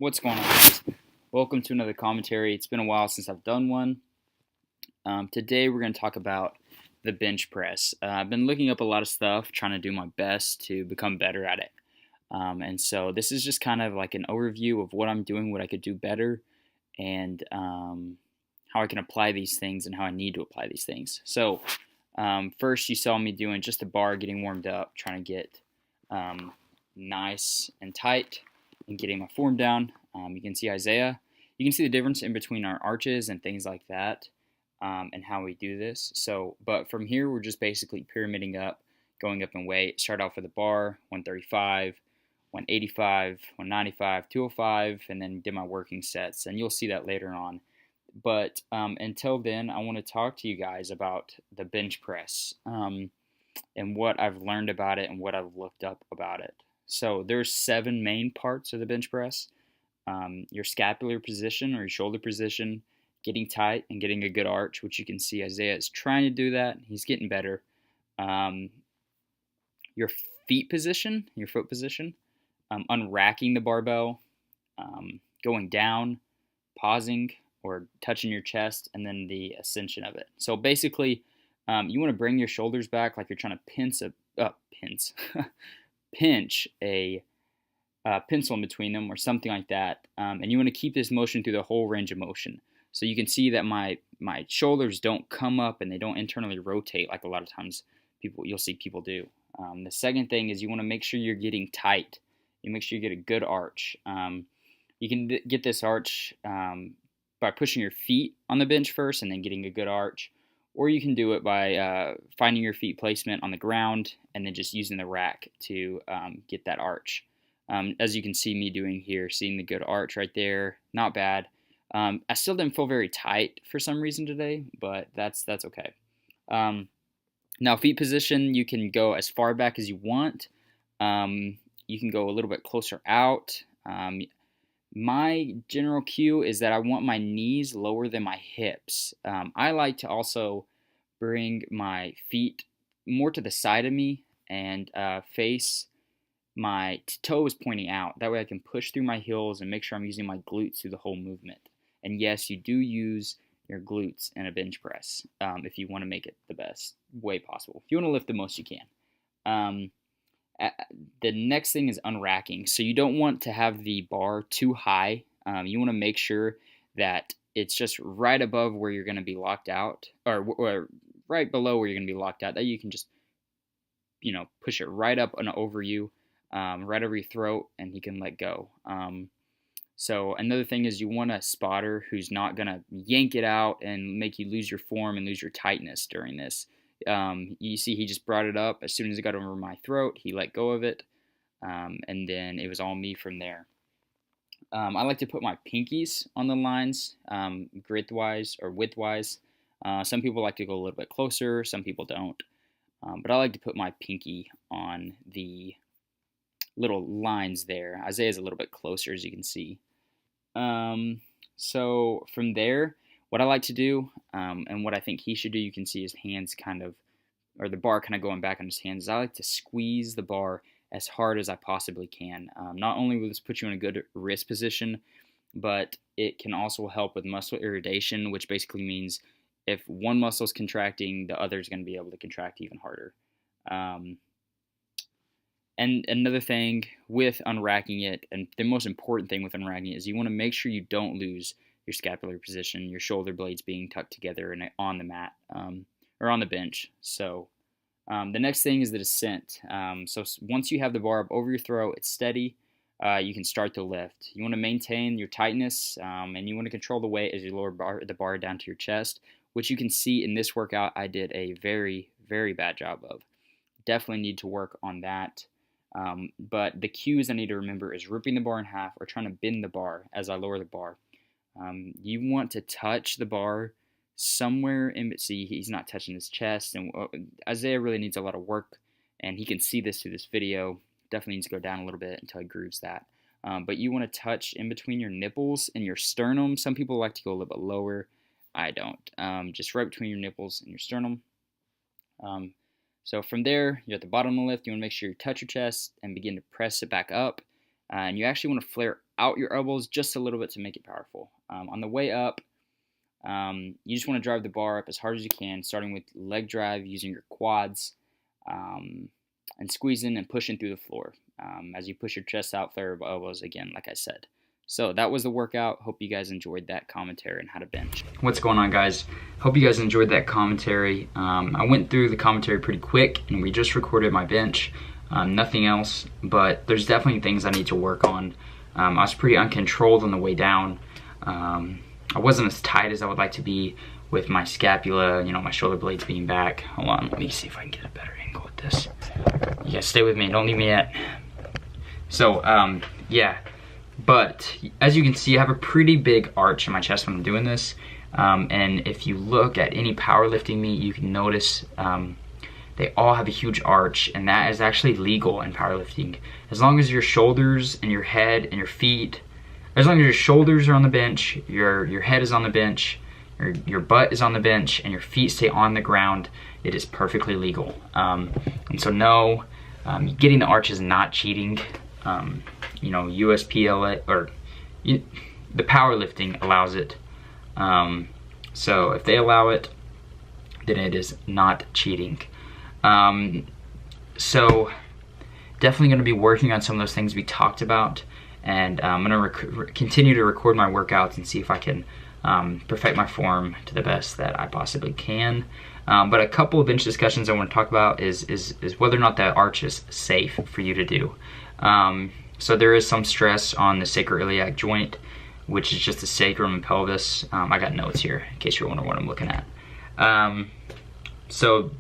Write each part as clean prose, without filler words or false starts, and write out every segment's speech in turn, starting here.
What's going on, guys? Welcome to another commentary. It's been a while since I've done one. Today we're going to talk about the bench press. I've been looking up a lot of stuff, trying to do my best to become better at it. And so this is just kind of like an overview of what I'm doing, what I could do better, and how I can apply these things and how I need to apply these things. So first you saw me doing just a bar, getting warmed up, trying to get nice and tight and getting my form down. You can see Isaiah. You can see the difference in between our arches and things like that, and how we do this. So, but from here, we're just basically pyramiding up, going up in weight. Start off with a bar, 135, 185, 195, 205, and then did my working sets. And you'll see that later on. But until then, I want to talk to you guys about the bench press, and what I've learned about it and what I've looked up about it. So there's 7 main parts of the bench press. Your scapular position or your shoulder position, getting tight and getting a good arch, which you can see Isaiah is trying to do that. He's getting better. Your feet position, your foot position, unracking the barbell, going down, pausing or touching your chest, and then the ascension of it. So basically, you want to bring your shoulders back like you're trying to pinch a pencil in between them or something like that. And you want to keep this motion through the whole range of motion. So you can see that my shoulders don't come up and they don't internally rotate like a lot of times you'll see people do. The second thing is you want to make sure you're getting tight. You make sure you get a good arch. You can get this arch by pushing your feet on the bench first and then getting a good arch. Or you can do it by finding your feet placement on the ground and then just using the rack to get that arch. As you can see me doing here, seeing the good arch right there, not bad. I still didn't feel very tight for some reason today, but that's okay. Now feet position, you can go as far back as you want. You can go a little bit closer out. My general cue is that I want my knees lower than my hips. I like to also bring my feet more to the side of me and face my toes pointing out. That way I can push through my heels and make sure I'm using my glutes through the whole movement. And yes, you do use your glutes in a bench press if you want to make it the best way possible. If you want to lift the most you can. The next thing is unracking. So you don't want to have the bar too high. You want to make sure that it's just right above where you're going to be locked out, or right below where you're going to be locked out. That you can just, push it right up and over you, right over your throat, and he can let go. So another thing is you want a spotter who's not going to yank it out and make you lose your form and lose your tightness during this. You see he just brought it up. As soon as it got over my throat, he let go of it, and then it was all me from there. I like to put my pinkies on the lines, grid-wise or width-wise. Some people like to go a little bit closer, some people don't. But I like to put my pinky on the little lines there. Isaiah's a little bit closer, as you can see. So from there, what I like to do, and what I think he should do, you can see his hands or the bar kind of going back on his hands, is I like to squeeze the bar as hard as I possibly can. Not only will this put you in a good wrist position, but it can also help with muscle irritation, which basically means if one muscle is contracting, the other is going to be able to contract even harder. And another thing with unracking it, and the most important thing with unracking it, is you want to make sure you don't lose your scapular position, your shoulder blades being tucked together and on the mat, or on the bench. So the next thing is the descent. So once you have the bar up over your throat, it's steady, you can start to lift. You want to maintain your tightness, and you want to control the weight as you lower the bar down to your chest, which you can see in this workout I did a very, very bad job of. Definitely need to work on that. But the cues I need to remember is ripping the bar in half or trying to bend the bar as I lower the bar. You want to touch the bar somewhere in, see, he's not touching his chest, and Isaiah really needs a lot of work, and he can see this through this video. Definitely needs to go down a little bit until he grooves that. But you want to touch in between your nipples and your sternum. Some people like to go a little bit lower. I don't. Just right between your nipples and your sternum. So from there, you're at the bottom of the lift. You want to make sure you touch your chest and begin to press it back up. and you actually want to flare out your elbows just a little bit to make it powerful. On the way up, you just want to drive the bar up as hard as you can, starting with leg drive using your quads, and squeezing and pushing through the floor. As you push your chest out, flare your elbows again, like I said. So that was the workout. Hope you guys enjoyed that commentary on how to bench. What's going on, guys? Hope you guys enjoyed that commentary. I went through the commentary pretty quick, and we just recorded my bench. Nothing else, but there's definitely things I need to work on. I was pretty uncontrolled on the way down. I wasn't as tight as I would like to be with my scapula, my shoulder blades being back. Hold on, let me see if I can get a better angle at this. You guys stay with me, don't leave me yet. So, yeah, but as you can see, I have a pretty big arch in my chest when I'm doing this. And if you look at any powerlifting meet, you can notice they all have a huge arch, and that is actually legal in powerlifting. As long as your shoulders and your head and your feet, as long as your shoulders are on the bench, your head is on the bench, your butt is on the bench, and your feet stay on the ground, it is perfectly legal. And so no, getting the arch is not cheating. USPLA, or the powerlifting allows it. So if they allow it, then it is not cheating. So definitely going to be working on some of those things we talked about, and I'm going to continue to record my workouts and see if I can perfect my form to the best that I possibly can. But a couple of bench discussions I want to talk about is whether or not that arch is safe for you to do. So there is some stress on the sacroiliac joint, which is just the sacrum and pelvis. I got notes here in case you're wondering what I'm looking at. So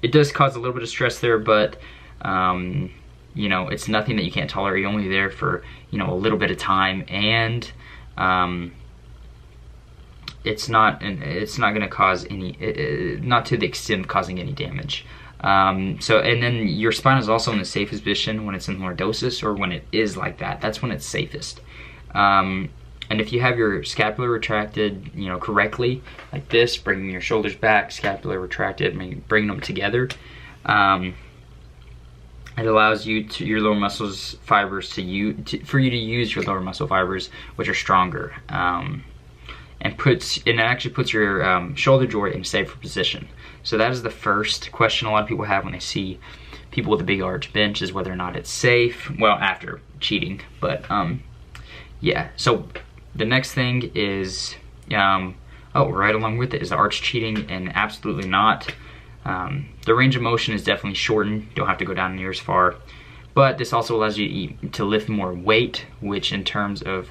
it does cause a little bit of stress there, but it's nothing that you can't tolerate. You're only there for a little bit of time, and it's not going to cause any, not to the extent of causing any damage. And then your spine is also in the safest position when it's in lordosis, or when it is like that. That's when it's safest. And if you have your scapula retracted, correctly, like this, bringing your shoulders back, scapula retracted, bringing them together, it allows your lower muscles fibers for you to use your lower muscle fibers, which are stronger, and it actually puts your shoulder joint in a safer position. So that is the first question a lot of people have when they see people with a big arch bench, is whether or not it's safe. Well, after cheating, but yeah. So the next thing is, right along with it is the arch cheating, and absolutely not. The range of motion is definitely shortened. You don't have to go down near as far, but this also allows you to lift more weight, which in terms of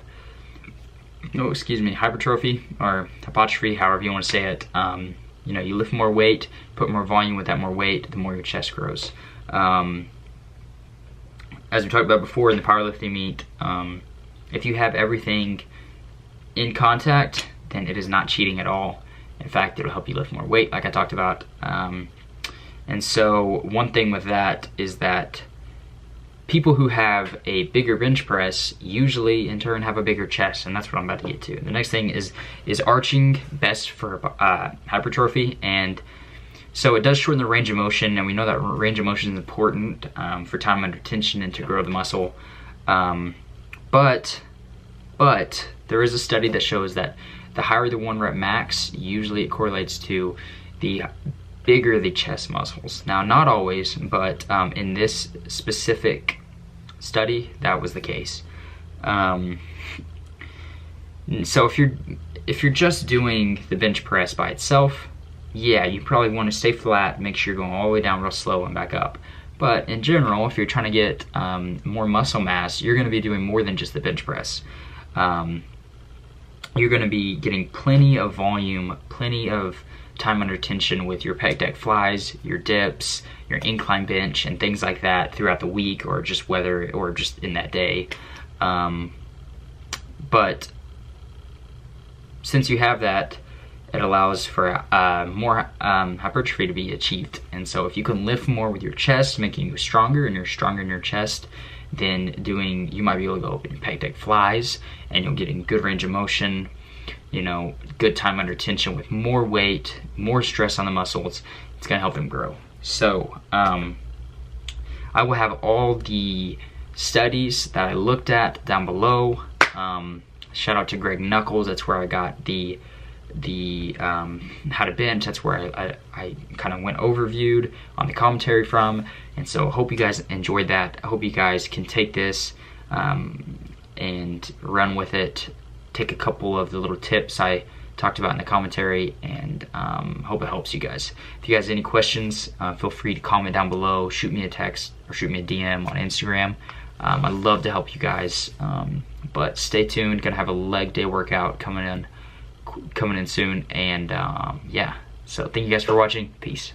hypertrophy or hypertrophy, however you want to say it, you lift more weight, put more volume with that more weight, the more your chest grows. As we talked about before in the powerlifting meet, if you have everything in contact, then it is not cheating at all. In fact, it'll help you lift more weight, like I talked about. And so one thing with that is that people who have a bigger bench press usually in turn have a bigger chest, and that's what I'm about to get to. The next thing is arching best for hypertrophy, and so it does shorten the range of motion, and we know that range of motion is important for time under tension and to grow the muscle. But there is a study that shows that the higher the 1 rep max, usually it correlates to the bigger the chest muscles. Now, not always, but in this specific study, that was the case. So if you're just doing the bench press by itself, yeah, you probably want to stay flat, make sure you're going all the way down real slow and back up. But in general, if you're trying to get more muscle mass, you're going to be doing more than just the bench press. You're going to be getting plenty of volume, plenty of time under tension with your pec deck flies, your dips, your incline bench, and things like that throughout the week, or just in that day. But since you have that, it allows for more hypertrophy to be achieved. And so if you can lift more with your chest, making you stronger, and you're stronger in your chest, then you might be able to go open your pec deck flies, and you'll get in good range of motion, good time under tension with more weight, more stress on the muscles. It's gonna help them grow. So I will have all the studies that I looked at down below. Shout out to Greg Nuckols. That's where I got the how to bench. That's where I kind of went overviewed on the commentary from. And so I hope you guys enjoyed that. I hope you guys can take this and run with it. Take a couple of the little tips I talked about in the commentary, and hope it helps you guys. If you guys have any questions, feel free to comment down below, shoot me a text or shoot me a DM on Instagram. I'd love to help you guys, but stay tuned. Gonna have a leg day workout coming in soon, and yeah, so thank you guys for watching. Peace.